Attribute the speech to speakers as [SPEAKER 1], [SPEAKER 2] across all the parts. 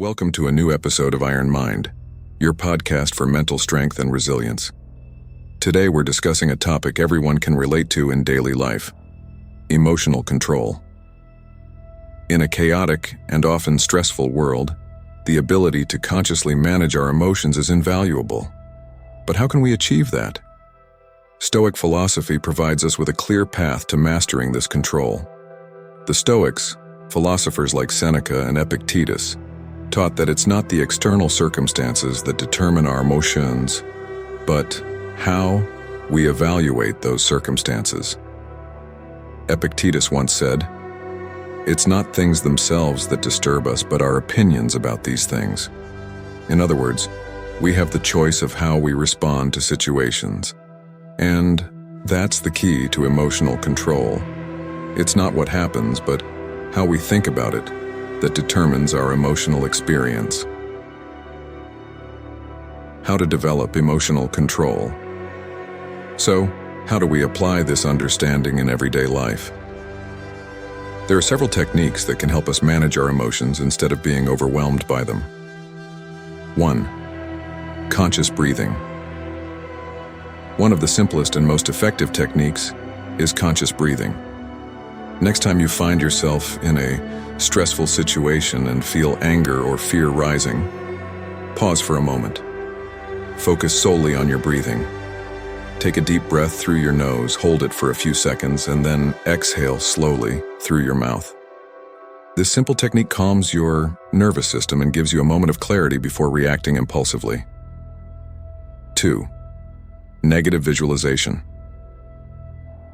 [SPEAKER 1] Welcome to a new episode of Iron Mind, your podcast for mental strength and resilience. Today we're discussing a topic everyone can relate to in daily life: emotional control. In a chaotic and often stressful world, the ability to consciously manage our emotions is invaluable. But how can we achieve that? Stoic philosophy provides us with a clear path to mastering this control. The Stoics, philosophers like Seneca and Epictetus, taught that it's not the external circumstances that determine our emotions, but how we evaluate those circumstances. Epictetus once said, "It's not things themselves that disturb us, but our opinions about these things." In other words, we have the choice of how we respond to situations. And that's the key to emotional control. It's not what happens, but how we think about it that determines our emotional experience. How to develop emotional control. So, how do we apply this understanding in everyday life? There are several techniques that can help us manage our emotions instead of being overwhelmed by them. 1. Conscious breathing. One of the simplest and most effective techniques is conscious breathing. Next time you find yourself in a stressful situation and feel anger or fear rising, pause for a moment. Focus solely on your breathing. Take a deep breath through your nose, hold it for a few seconds, and then exhale slowly through your mouth. This simple technique calms your nervous system and gives you a moment of clarity before reacting impulsively. 2. Negative visualization.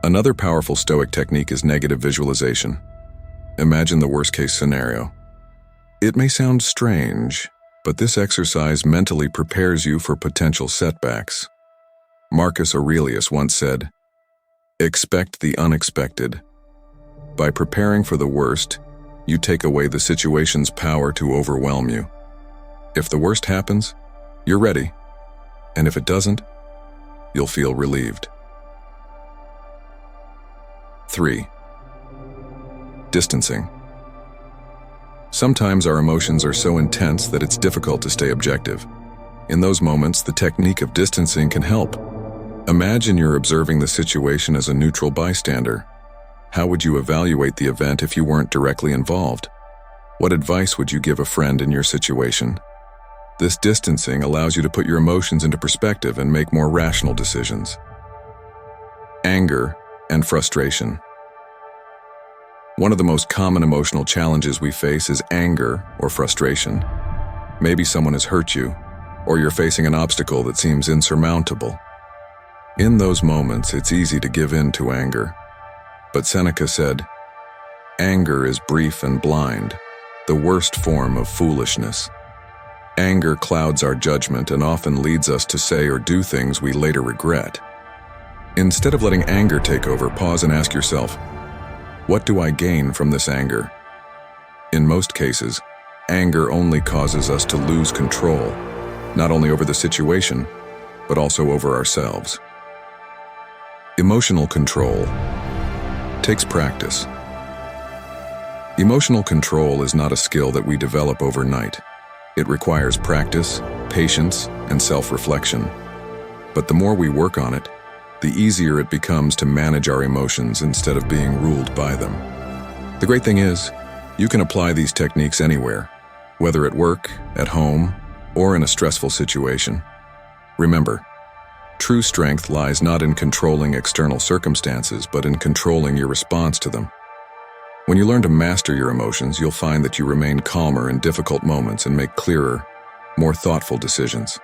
[SPEAKER 1] Another powerful Stoic technique is negative visualization. Imagine the worst-case scenario. It may sound strange, but this exercise mentally prepares you for potential setbacks. Marcus Aurelius once said, "Expect the unexpected." By preparing for the worst, you take away the situation's power to overwhelm you. If the worst happens, you're ready. And if it doesn't, you'll feel relieved. 3. Distancing. Sometimes our emotions are so intense that it's difficult to stay objective. In those moments, the technique of distancing can help. Imagine you're observing the situation as a neutral bystander. How would you evaluate the event if you weren't directly involved? What advice would you give a friend in your situation? This distancing allows you to put your emotions into perspective and make more rational decisions. Anger and frustration. One of the most common emotional challenges we face is anger or frustration. Maybe someone has hurt you, or you're facing an obstacle that seems insurmountable. In those moments, it's easy to give in to anger. But Seneca said, "Anger is brief and blind, the worst form of foolishness." Anger clouds our judgment and often leads us to say or do things we later regret. Instead of letting anger take over, pause and ask yourself, what do I gain from this anger? In most cases, anger only causes us to lose control, not only over the situation, but also over ourselves. Emotional control takes practice. Emotional control is not a skill that we develop overnight. It requires practice, patience, and self-reflection. But the more we work on it, the easier it becomes to manage our emotions instead of being ruled by them. The great thing is, you can apply these techniques anywhere, whether at work, at home, or in a stressful situation. Remember, true strength lies not in controlling external circumstances, but in controlling your response to them. When you learn to master your emotions, you'll find that you remain calmer in difficult moments and make clearer, more thoughtful decisions.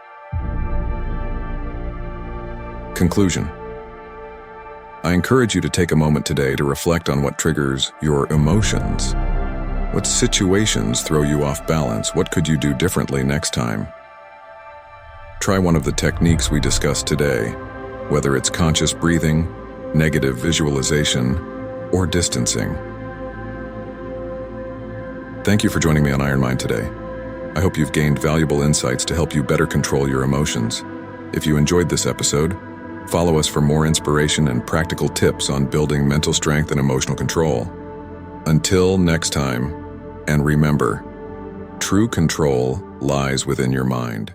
[SPEAKER 1] Conclusion. I encourage you to take a moment today to reflect on what triggers your emotions. What situations throw you off balance? What could you do differently next time? Try one of the techniques we discussed today, whether it's conscious breathing, negative visualization, or distancing. Thank you for joining me on Iron Mind today. I hope you've gained valuable insights to help you better control your emotions. If you enjoyed this episode, follow us for more inspiration and practical tips on building mental strength and emotional control. Until next time, and remember, True control lies within your mind.